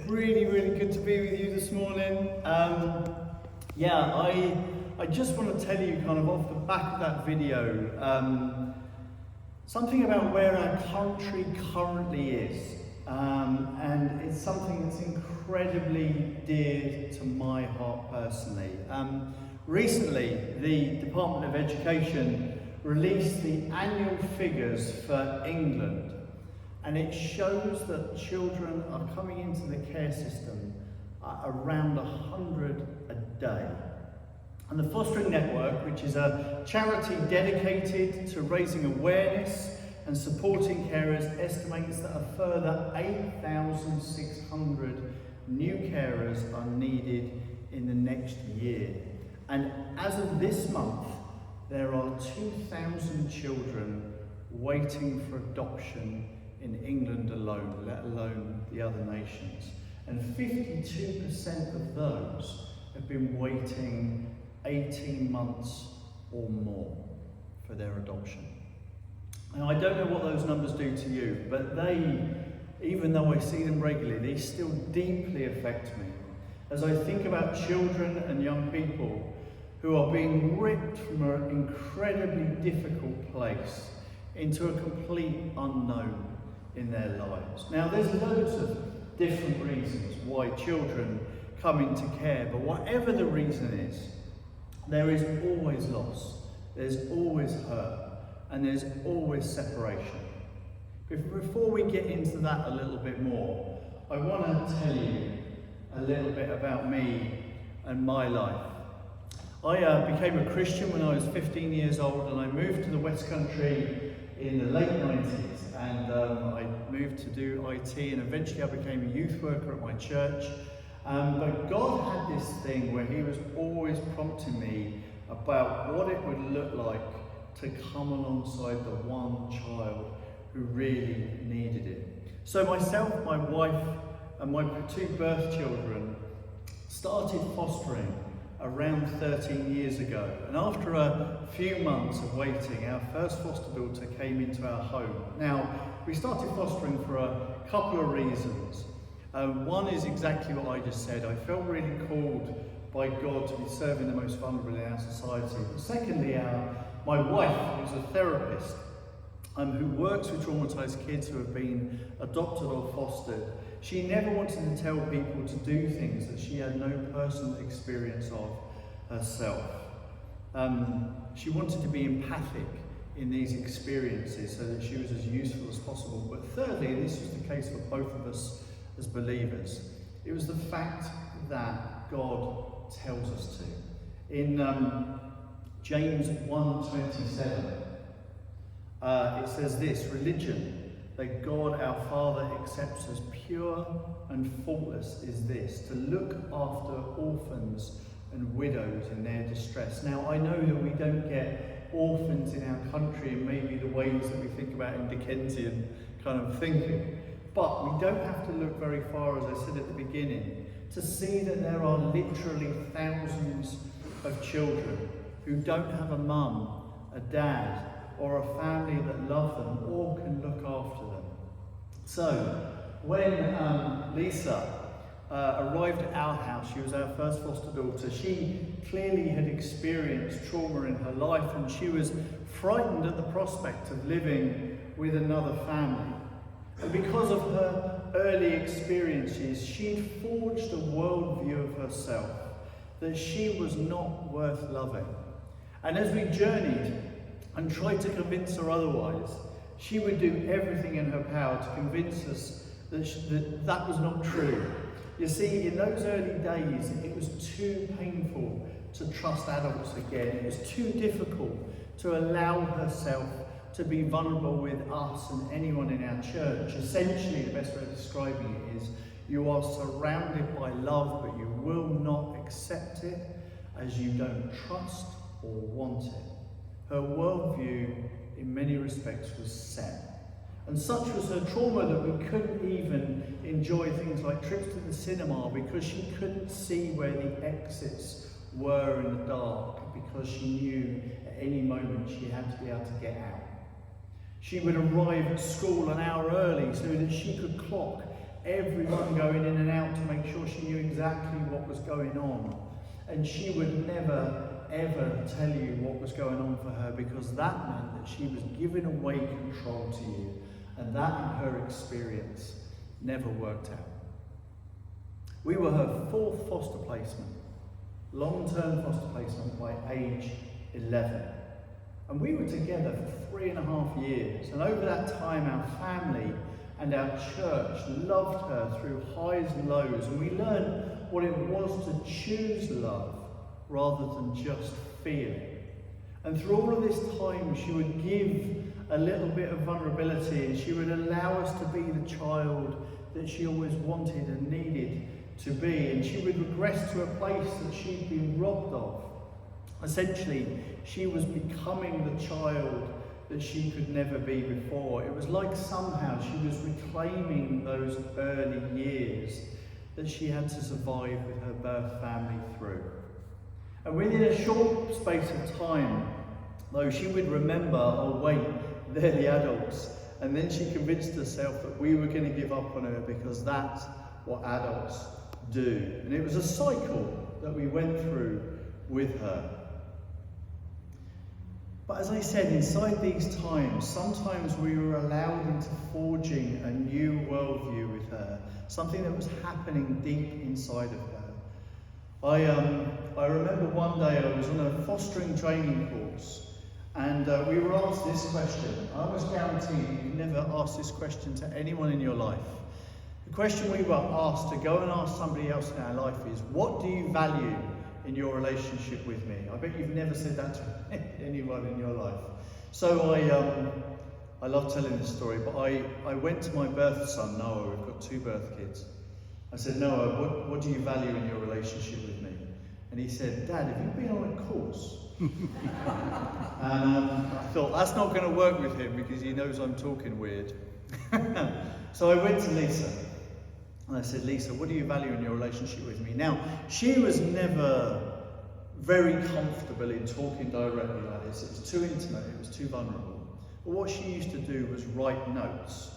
really good to be with you this morning. I just want to tell you kind of off the back of that video, something about where our country currently is. And it's something that's incredibly dear to my heart personally. Recently, the Department of Education released the annual figures for England. And it shows that children are coming into the care system at around 100 a day. And the Fostering Network, which is a charity dedicated to raising awareness and supporting carers, estimates that a further 8,600 new carers are needed in the next year. And as of this month, there are 2,000 children waiting for adoption in England alone, let alone the other nations. And 52% of those have been waiting 18 months or more for their adoption. Now, I don't know what those numbers do to you, but they, even though I see them regularly, they still deeply affect me as I think about children and young people who are being ripped from an incredibly difficult place into a complete unknown in their lives. Now, there's loads of different reasons why children come into care, but whatever the reason is, there is always loss, there's always hurt, and there's always separation. Before we get into that a little bit more, I want to tell you a little bit about me and my life. I became a Christian when I was 15 years old, and I moved to the West Country in the late 90s, and I moved to do IT, and eventually I became a youth worker at my church. But God had this thing where he was always prompting me about what it would look like to come alongside the one child who really needed it. So myself, my wife, and my two birth children started fostering around 13 years ago. And after a few months of waiting, our first foster daughter came into our home. Now, we started fostering for a couple of reasons. One is exactly what I just said. I felt really called by God to be serving the most vulnerable in our society. But secondly, my wife, who's a therapist, who works with traumatised kids who have been adopted or fostered, she never wanted to tell people to do things that she had no personal experience of herself. She wanted to be empathic in these experiences so that she was as useful as possible. But thirdly, and this was the case for both of us as believers, it was the fact that God tells us to. In James 1:27, it says this: religion that God our Father accepts as pure and faultless is this, to look after orphans and widows in their distress. Now, I know that we don't get orphans in our country in maybe the ways that we think about in Dickensian kind of thinking, but we don't have to look very far, as I said at the beginning, to see that there are literally thousands of children who don't have a mum, a dad, or a family that love them or can look after them. So, when Lisa arrived at our house, she was our first foster daughter, she clearly had experienced trauma in her life, and she was frightened at the prospect of living with another family. And because of her early experiences, she'd forged a worldview of herself that she was not worth loving. And as we journeyed and tried to convince her otherwise, she would do everything in her power to convince us that was not true. You see, in those early days, it was too painful to trust adults again. It was too difficult to allow herself to be vulnerable with us and anyone in our church. Essentially, the best way of describing it is, you are surrounded by love, but you will not accept it as you don't trust or want it. Her worldview, in many respects, was set. And such was her trauma that we couldn't even enjoy things like trips to the cinema because she couldn't see where the exits were in the dark, because she knew at any moment she had to be able to get out. She would arrive at school an hour early so that she could clock everyone going in and out to sure she knew exactly what was going on. And she would never, ever tell you what was going on for her, because that meant that she was giving away control to you. And that, in her experience, never worked out. We were her fourth foster placement, long-term foster placement by age 11. And we were together for 3.5 years. And over that time, our family and our church loved her through highs and lows. And we learned what it was to choose love rather than just feel it. And through all of this time, she would give a little bit of vulnerability, and she would allow us to be the child that she always wanted and needed to be. And she would regress to a place that she'd been robbed of. Essentially, she was becoming the child that she could never be before. It was like somehow she was reclaiming those early years that she had to survive with her birth family through. And within a short space of time, though, she would remember, oh wait, they're the adults. And then she convinced herself that we were going to give up on her because that's what adults do. And it was a cycle that we went through with her. But as I said, inside these times, sometimes we were allowed into forging a new worldview with her, something that was happening deep inside of her. I remember one day I was on a fostering training course, and we were asked this question. I was guaranteed you've never asked this question to anyone in your life. The question we were asked to go and ask somebody else in our life is, what do you value in your relationship with me? I bet you've never said that to anyone in your life. So I love telling this story, but I went to my birth son, Noah. We've got 2 birth kids. I said, Noah, what do you value in your relationship with me? And he said, Dad, have you been on a course? And I thought, that's not going to work with him because he knows I'm talking weird. So I went to Lisa. And I said, Lisa, what do you value in your relationship with me? Now, she was never very comfortable in talking directly like this. It was too intimate, it was too vulnerable. But what she used to do was write notes.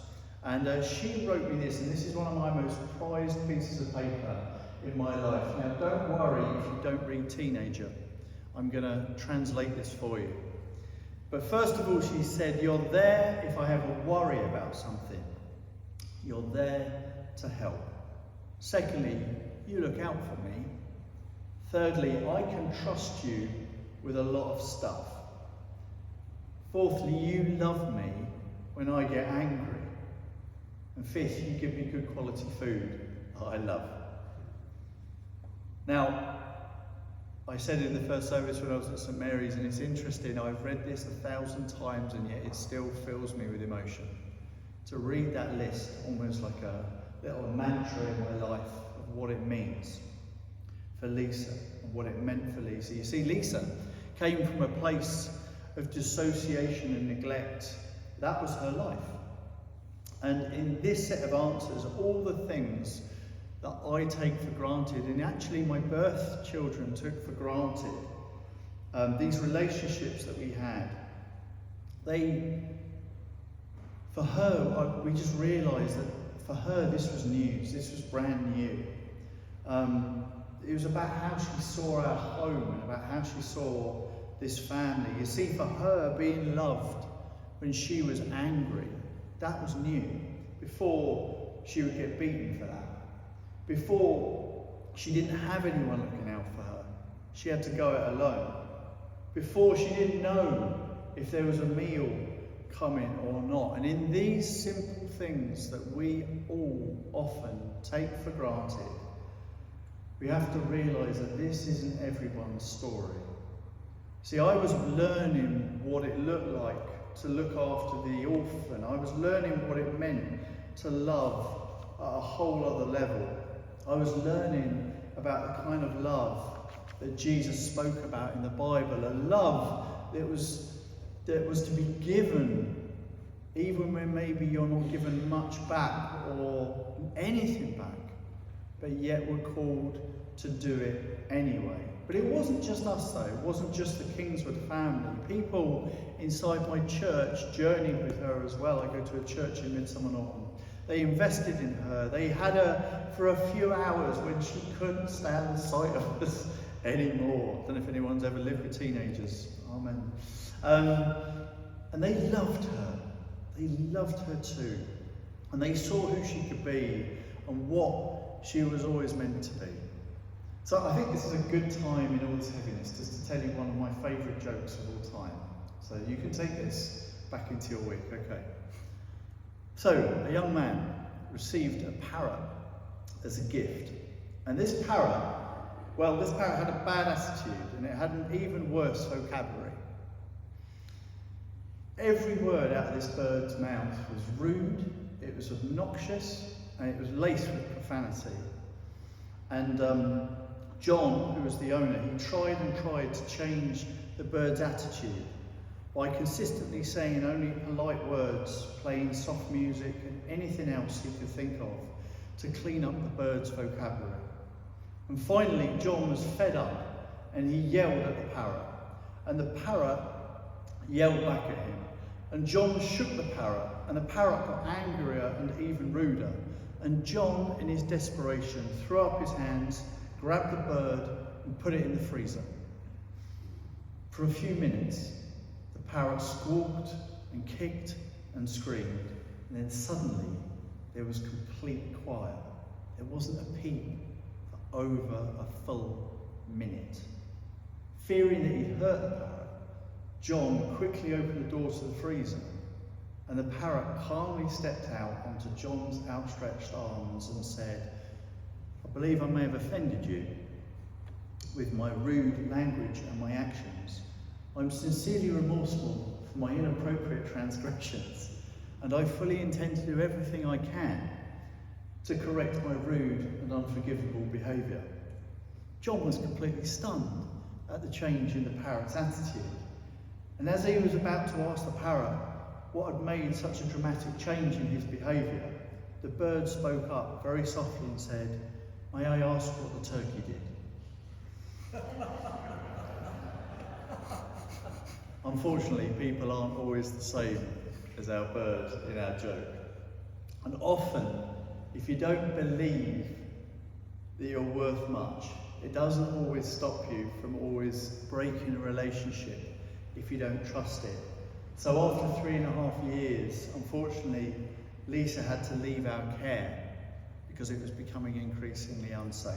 And she wrote me this, and this is one of my most prized pieces of paper in my life. Now, don't worry if you don't read teenager. I'm going to translate this for you. But first of all, she said, you're there if I have a worry about something. You're there to help. Secondly, you look out for me. Thirdly, I can trust you with a lot of stuff. Fourthly, you love me when I get angry. And fifth, you give me good quality food that I love. Now, I said in the first service when I was at St Mary's, and it's interesting, I've read this 1,000 times and yet it still fills me with emotion. To read that list, almost like a little mantra in my life of what it means for Lisa and what it meant for Lisa. You see, Lisa came from a place of dissociation and neglect. That was her life. And in this set of answers, all the things that I take for granted, and actually my birth children took for granted, these relationships that we had, for her, we just realised that for her this was news, this was brand new. It was about how she saw our home and about how she saw this family. You see, for her, being loved when she was angry, that was new. Before she would get beaten for that. Before she didn't have anyone looking out for her. She had to go it alone. Before she didn't know if there was a meal coming or not. And in these simple things that we all often take for granted, we have to realise that this isn't everyone's story. See, I was learning what it looked like to look after the orphan. I was learning what it meant to love at a whole other level. I was learning about the kind of love that Jesus spoke about in the Bible, a love that was to be given even when maybe you're not given much back or anything back, but yet we're called to do it anyway. But it wasn't just us though, it wasn't just the Kingswood family. People inside my church journeyed with her as well. I go to a church in Midsummer Norton. They invested in her. They had her for a few hours when she couldn't stand the sight of us anymore. I don't know if anyone's ever lived with teenagers. Amen. And they loved her. They loved her too. And they saw who she could be and what she was always meant to be. So I think this is a good time in all this heaviness just to tell you one of my favourite jokes of all time. So you can take this back into your week, okay? So, a young man received a parrot as a gift. And this parrot had a bad attitude and it had an even worse vocabulary. Every word out of this bird's mouth was rude, it was obnoxious, and it was laced with profanity. And John, who was the owner, he tried and tried to change the bird's attitude by consistently saying only polite words, playing soft music and anything else he could think of to clean up the bird's vocabulary. And finally, John was fed up and he yelled at the parrot. And the parrot yelled back at him. And John shook the parrot, and the parrot got angrier and even ruder. And John, in his desperation, threw up his hands, grabbed the bird and put it in the freezer. For a few minutes, the parrot squawked and kicked and screamed, and then suddenly there was complete quiet. There wasn't a peep for over a full minute. Fearing that he'd hurt the parrot, John quickly opened the door to the freezer, and the parrot calmly stepped out onto John's outstretched arms and said, "I believe I may have offended you with my rude language and my actions. I'm sincerely remorseful for my inappropriate transgressions, and I fully intend to do everything I can to correct my rude and unforgivable behaviour." John was completely stunned at the change in the parrot's attitude. And as he was about to ask the parrot what had made such a dramatic change in his behaviour, the bird spoke up very softly and said, "May I ask what the turkey did?" Unfortunately, people aren't always the same as our bird in our joke. And often, if you don't believe that you're worth much, it doesn't always stop you from always breaking a relationship if you don't trust it. So after 3.5 years, unfortunately, Lisa had to leave our care because it was becoming increasingly unsafe.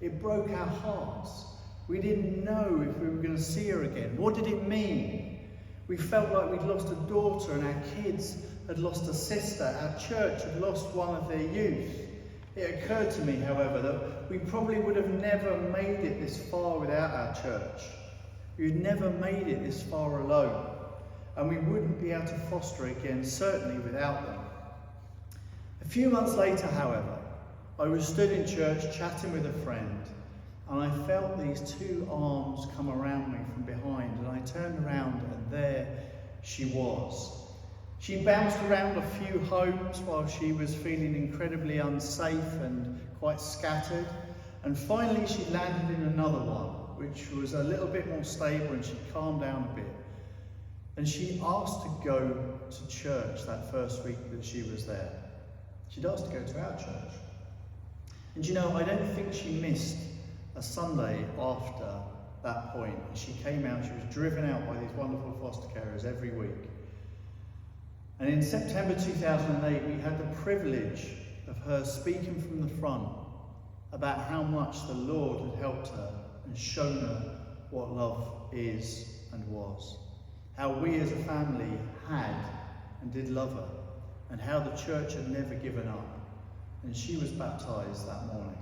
It broke our hearts. We didn't know if we were going to see her again. What did it mean? We felt like we'd lost a daughter and our kids had lost a sister. Our church had lost one of their youth. It occurred to me, however, that we probably would have never made it this far without our church. We'd never made it this far alone. And we wouldn't be able to foster it again, certainly without them. A few months later, however, I was stood in church chatting with a friend, and I felt these two arms come around me from behind, and I turned around and there she was. She bounced around a few homes while she was feeling incredibly unsafe and quite scattered, and finally she landed in another one, which was a little bit more stable, and she calmed down a bit. And she asked to go to church that first week that she was there. She'd asked to go to our church. And you know, I don't think she missed a Sunday after that point. She came out, she was driven out by these wonderful foster carers every week. And in September 2008, we had the privilege of her speaking from the front about how much the Lord had helped her and shown her what love is and was. How we as a family had and did love her, and how the church had never given up. And she was baptised that morning.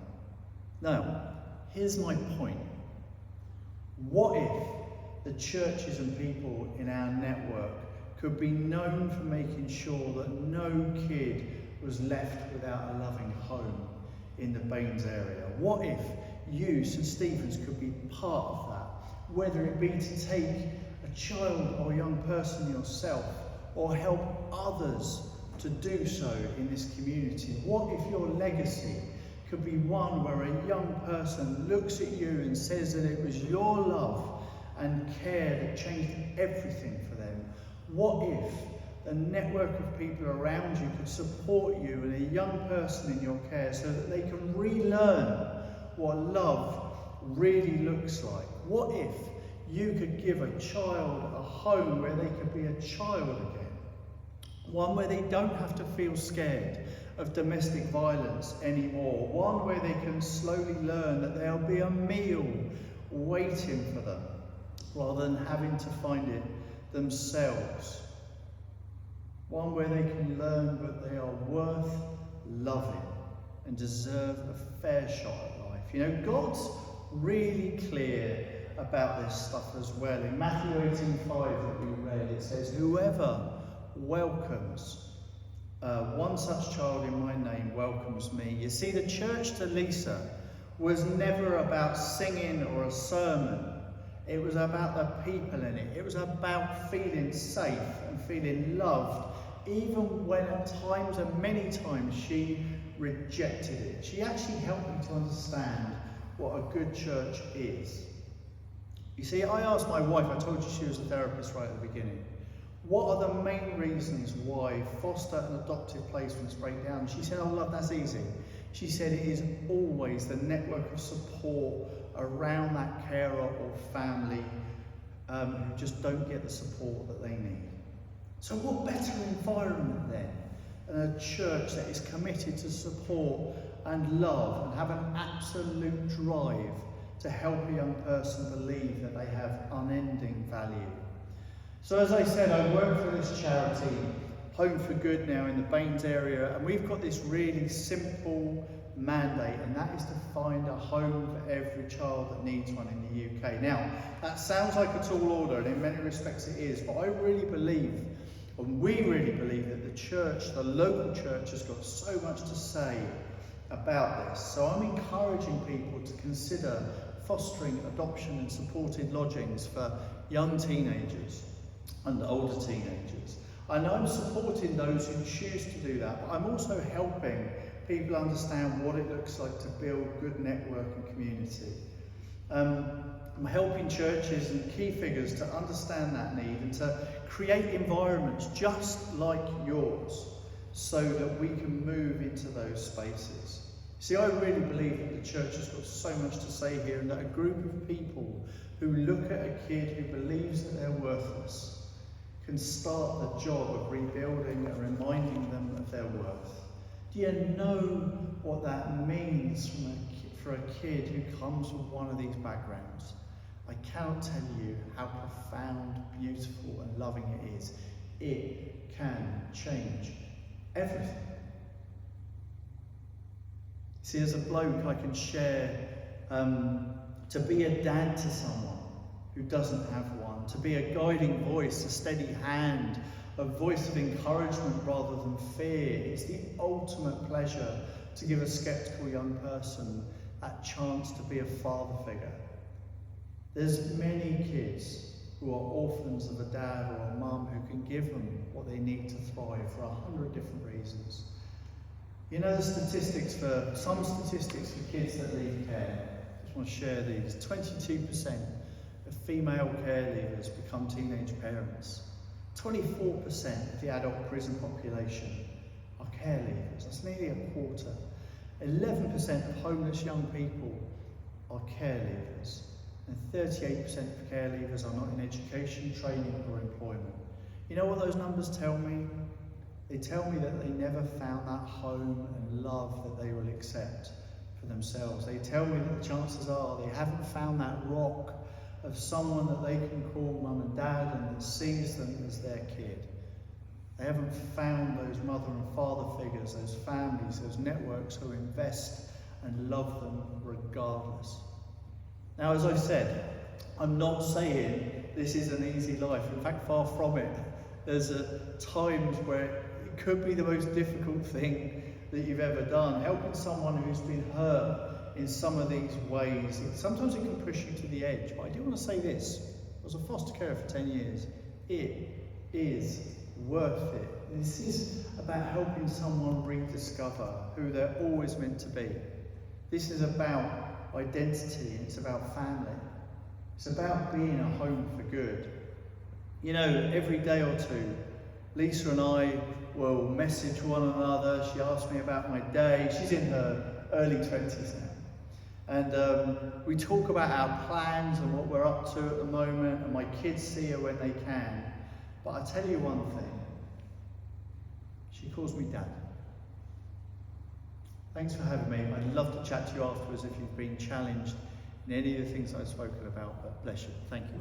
Now, here's my point. What if the churches and people in our network could be known for making sure that no kid was left without a loving home in the Baines area? What if you, St Stephen's, could be part of that? Whether it be to take a child or a young person yourself, or help others to do so in this community. What if your legacy could be one where a young person looks at you and says that it was your love and care that changed everything for them? What if a network of people around you could support you and a young person in your care so that they can relearn what love really looks like. What if you could give a child a home where they could be a child again? One where they don't have to feel scared of domestic violence anymore. One where they can slowly learn that there'll be a meal waiting for them rather than having to find it themselves. One where they can learn that they are worth loving and deserve a fair shot at life. You know, God's really clear about this stuff as well. In Matthew 18:5 that we read, it says, "Whoever welcomes one such child in my name welcomes me." You see, the church to Lisa was never about singing or a sermon. It was about the people in it. It was about feeling safe and feeling loved, even when at times, and many times, she rejected it. She actually helped me to understand what a good church is. You see, I asked my wife, I told you she was a therapist right at the beginning, what are the main reasons why foster and adoptive placements break down? She said, "Oh, love, that's easy." She said it is always the network of support around that carer or family who just don't get the support that they need. So what better environment then than a church that is committed to support and love and have an absolute drive to help a young person believe that they have unending value. So as I said, I work for this charity, Home for Good, now in the Baines area, and we've got this really simple mandate, and that is to find a home for every child that needs one in the UK. Now, that sounds like a tall order, and in many respects it is, but I really believe, and we really believe, that the church, the local church, has got so much to say about this. So I'm encouraging people to consider fostering adoption and supported lodgings for young teenagers and older teenagers. And I'm supporting those who choose to do that, but I'm also helping people understand what it looks like to build good network and community. I'm helping churches and key figures to understand that need and to create environments just like yours so that we can move into those spaces. See, I really believe that the church has got so much to say here, and that a group of people who look at a kid who believes that they're worthless can start the job of rebuilding and reminding them of their worth. Do you know what that means for a kid who comes from one of these backgrounds? I cannot tell you how profound, beautiful and loving it is. It can change everything. See, as a bloke, I can share to be a dad to someone who doesn't have one, to be a guiding voice, a steady hand, a voice of encouragement rather than fear. It's the ultimate pleasure to give a sceptical young person that chance to be a father figure. There's many kids who are orphans of a dad or a mum who can give them what they need to thrive for 100 different reasons. You know the statistics for kids that leave care? I just want to share these. 22% of female care leavers become teenage parents. 24% of the adult prison population are care leavers. That's nearly a quarter. 11% of homeless young people are care leavers. And 38% of care leavers are not in education, training or employment. You know what those numbers tell me? They tell me that they never found that home and love that they will accept for themselves. They tell me that the chances are they haven't found that rock of someone that they can call mum and dad and that sees them as their kid. They haven't found those mother and father figures, those families, those networks who invest and love them regardless. Now, as I said, I'm not saying this is an easy life. In fact, far from it. There's times where it could be the most difficult thing that you've ever done. Helping someone who's been hurt in some of these ways, sometimes it can push you to the edge. But I do want to say this. I was a foster carer for 10 years. It is worth it. This is about helping someone rediscover who they're always meant to be. This is about identity, it's about family. It's about being a home for good. You know, every day or two, Lisa and I will message one another. She asks me about my day. She's in her early 20s now. And we talk about our plans and what we're up to at the moment, and my kids see her when they can. But I tell you one thing, she calls me Dad. Thanks for having me. I'd love to chat to you afterwards if you've been challenged in any of the things I've spoken about, but bless you. Thank you.